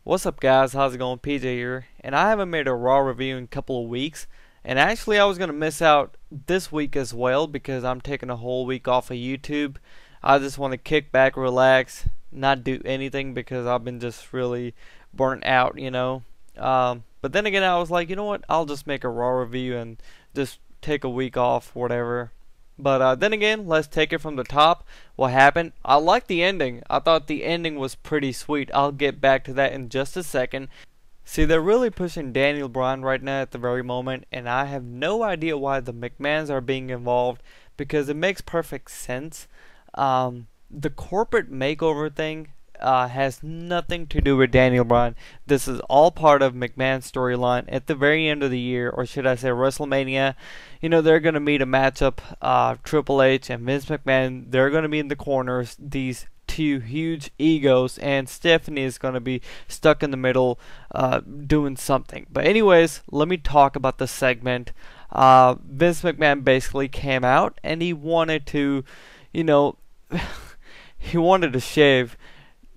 What's up, guys? How's it going? PJ here, and I haven't made a Raw review in a couple of weeks. And actually, I was gonna miss out this week as well because I'm taking a whole week off of YouTube. I just want to kick back, relax, not do anything because I've been just really burnt out. But then again, I was like, you know what? I'll just make a Raw review and just take a week off, whatever. But then again, let's take it from the top. What happened? I like the ending. I thought the ending was pretty sweet. I'll get back to that in just a second. See, they're really pushing Daniel Bryan right now at the very moment, and I have no idea why the McMahons are being involved because it makes perfect sense. The corporate makeover thing has nothing to do with Daniel Bryan. This is all part of McMahon's storyline at the very end of the year, or should I say WrestleMania. They're going to meet a matchup. Triple H and Vince McMahon, they're going to be in the corners. These two huge egos, and Stephanie is going to be stuck in the middle doing something. But anyways, let me talk about the segment. Vince McMahon basically came out and he wanted to, he wanted to shave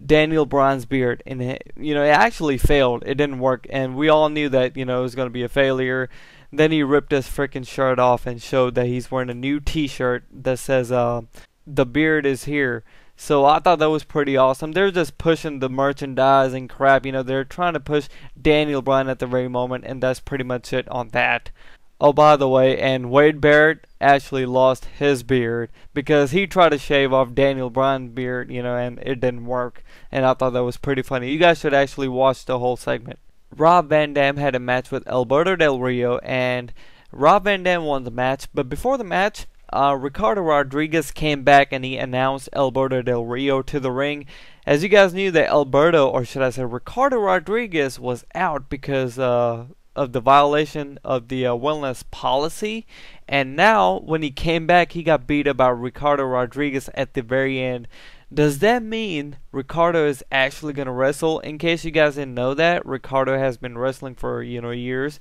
Daniel Bryan's beard, and it actually failed. It didn't work, and we all knew that it was going to be a failure. Then he ripped his freaking shirt off and showed that he's wearing a new T-shirt that says "The beard is here." So I thought that was pretty awesome. They're just pushing the merchandising crap. They're trying to push Daniel Bryan at the very moment, and that's pretty much it on that. Oh, by the way, and Wade Barrett actually lost his beard because he tried to shave off Daniel Bryan's beard, and it didn't work. And I thought that was pretty funny. You guys should actually watch the whole segment. Rob Van Dam had a match with Alberto Del Rio, and Rob Van Dam won the match. But before the match, Ricardo Rodriguez came back and he announced Alberto Del Rio to the ring. As you guys knew that Alberto, or should I say Ricardo Rodriguez, was out because of the violation of the wellness policy. And now, when he came back, he got beat up by Ricardo Rodriguez at the very end. Does that mean Ricardo is actually going to wrestle? In case you guys didn't know that, Ricardo has been wrestling for, years.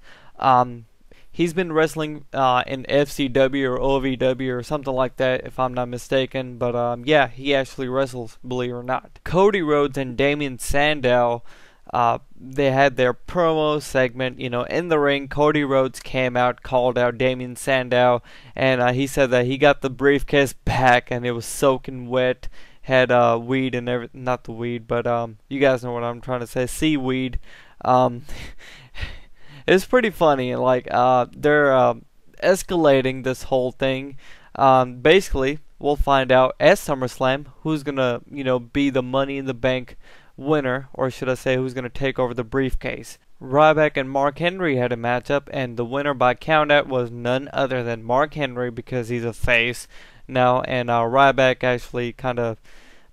He's been wrestling in FCW or OVW or something like that, if I'm not mistaken. But yeah, he actually wrestles, believe it or not. Cody Rhodes and Damien Sandow, they had their promo segment, in the ring. Cody Rhodes came out, called out Damien Sandow, and he said that he got the briefcase back and it was soaking wet. Had weed and everything, not the weed, but you guys know what I'm trying to say, seaweed. It's pretty funny, like they're escalating this whole thing. Basically, we'll find out at SummerSlam who's gonna, be the Money in the Bank winner, or should I say who's gonna take over the briefcase. Ryback and Mark Henry had a matchup, and the winner by countout was none other than Mark Henry because he's a face now, and Ryback actually kind of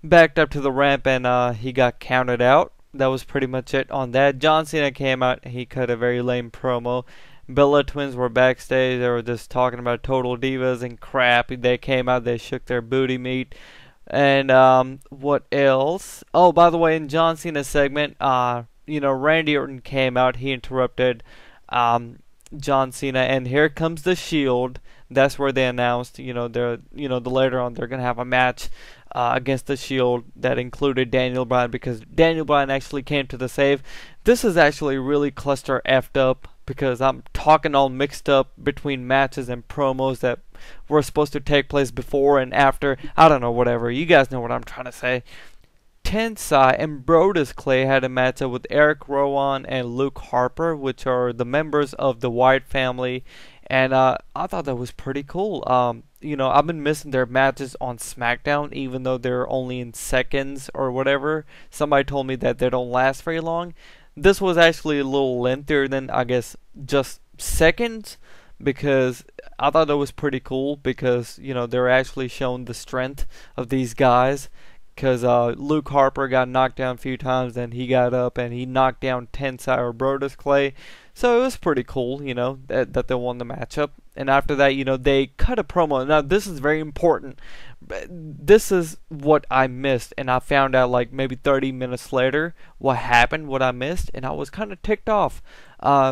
backed up to the ramp and he got counted out. That was pretty much it on that. John Cena came out, he cut a very lame promo. Bella Twins were backstage, they were just talking about total divas and crap. They came out, they shook their booty meat. And what else? Oh, by the way, in John Cena's segment, Randy Orton came out, he interrupted John Cena, and here comes the Shield. That's where they announced, they're, later on they're gonna have a match against the Shield that included Daniel Bryan because Daniel Bryan actually came to the save. This is actually really cluster effed up because I'm talking all mixed up between matches and promos that were supposed to take place before and after. I don't know, whatever. You guys know what I'm trying to say. Tensai and Brodus Clay had a matchup with Eric Rowan and Luke Harper, which are the members of the Wyatt family, and I thought that was pretty cool. I've been missing their matches on SmackDown, even though they're only in seconds or whatever. Somebody told me that they don't last very long. This was actually a little lengthier than, I guess, just seconds, because I thought that was pretty cool because, they're actually showing the strength of these guys. Because Luke Harper got knocked down a few times, and he got up and he knocked down Tensai or Brodus Clay. So it was pretty cool, that they won the matchup. And after that, they cut a promo. Now, this is very important. This is what I missed, and I found out like maybe 30 minutes later what happened, what I missed, and I was kind of ticked off.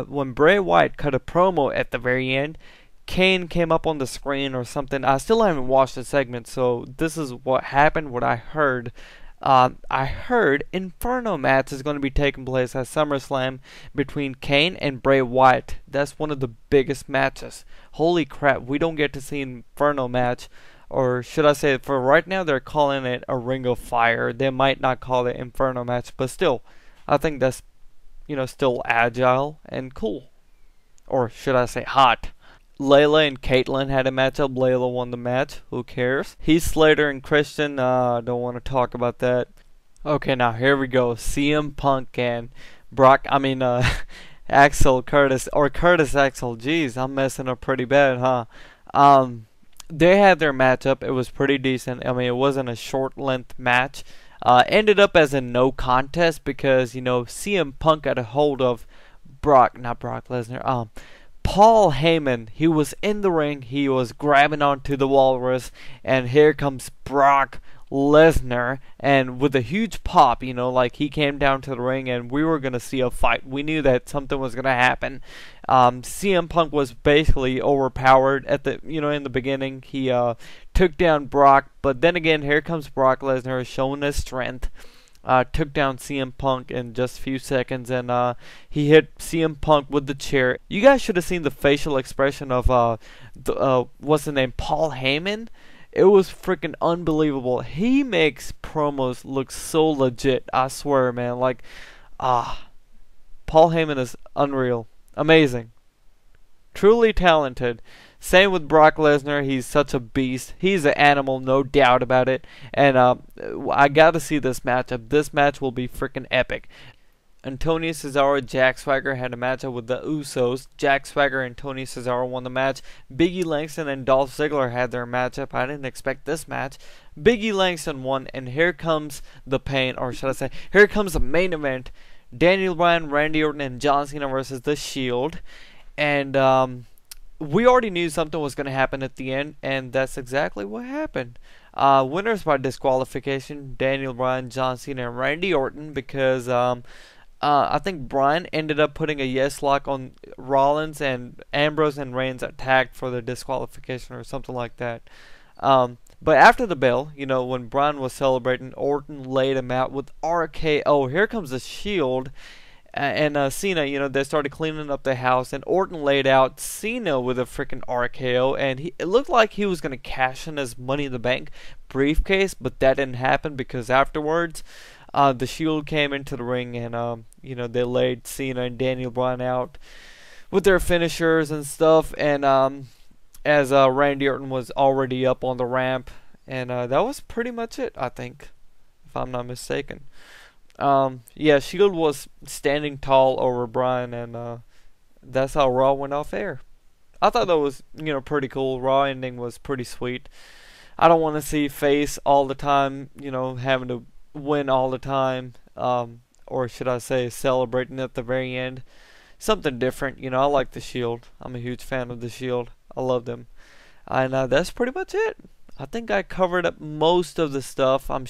When Bray Wyatt cut a promo at the very end, Kane came up on the screen or something. I still haven't watched the segment, so this is what happened, what I heard. I heard Inferno match is going to be taking place at SummerSlam between Kane and Bray Wyatt. That's one of the biggest matches. Holy crap, we don't get to see Inferno match. Or should I say, for right now, they're calling it a Ring of Fire. They might not call it Inferno match, but still, I think that's, still agile and cool. Or should I say hot. Layla and Caitlyn had a matchup. Layla won the match. Who cares? Heath Slater and Christian. Don't want to talk about that. Okay, now here we go. CM Punk and Brock. Axel Curtis or Curtis Axel. Jeez, I'm messing up pretty bad, huh? They had their matchup. It was pretty decent. It wasn't a short length match. Ended up as a no contest because CM Punk got a hold of not Brock Lesnar. Paul Heyman, he was in the ring, he was grabbing onto the walrus, and here comes Brock Lesnar, and with a huge pop, like he came down to the ring, and we were going to see a fight. We knew that something was going to happen. CM Punk was basically overpowered at in the beginning. He took down Brock, but then again, here comes Brock Lesnar showing his strength. Took down CM Punk in just a few seconds, and he hit CM Punk with the chair. You guys should have seen the facial expression of what's the name, Paul Heyman. It was freaking unbelievable. He makes promos look so legit. I swear, man. Paul Heyman is unreal, amazing, truly talented. Same with Brock Lesnar. He's such a beast. He's an animal, no doubt about it. And I got to see this matchup. This match will be freaking epic. Antonio Cesaro, Jack Swagger had a matchup with the Usos. Jack Swagger and Tony Cesaro won the match. Big E Langston and Dolph Ziggler had their matchup. I didn't expect this match. Big E Langston won, and here comes the pain, or should I say, here comes the main event. Daniel Bryan, Randy Orton, and John Cena versus The Shield. And we already knew something was going to happen at the end, and that's exactly what happened. Winners by disqualification, Daniel Bryan, John Cena, and Randy Orton, because I think Bryan ended up putting a yes lock on Rollins, and Ambrose and Reigns attacked for the disqualification or something like that. But after the bell, when Bryan was celebrating, Orton laid him out with RKO. Here comes the Shield. And Cena, they started cleaning up the house, and Orton laid out Cena with a freaking RKO, and it looked like he was going to cash in his Money in the Bank briefcase, but that didn't happen because afterwards, the Shield came into the ring, and, they laid Cena and Daniel Bryan out with their finishers and stuff, and as Randy Orton was already up on the ramp, and that was pretty much it, I think, if I'm not mistaken. Shield was standing tall over Bryan, and that's how Raw went off air. I thought that was, pretty cool. Raw ending was pretty sweet. I don't want to see face all the time, having to win all the time, or should I say celebrating at the very end. Something different, I like the Shield. I'm a huge fan of the Shield. I love them. And that's pretty much it. I think I covered up most of the stuff. I'm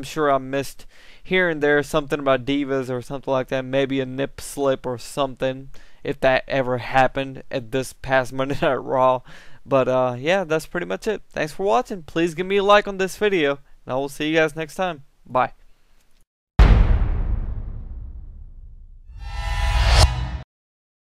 sure I missed here and there something about divas or something like that. Maybe a nip slip or something, if that ever happened at this past Monday Night Raw. But yeah, that's pretty much it. Thanks for watching. Please give me a like on this video, and I will see you guys next time. Bye.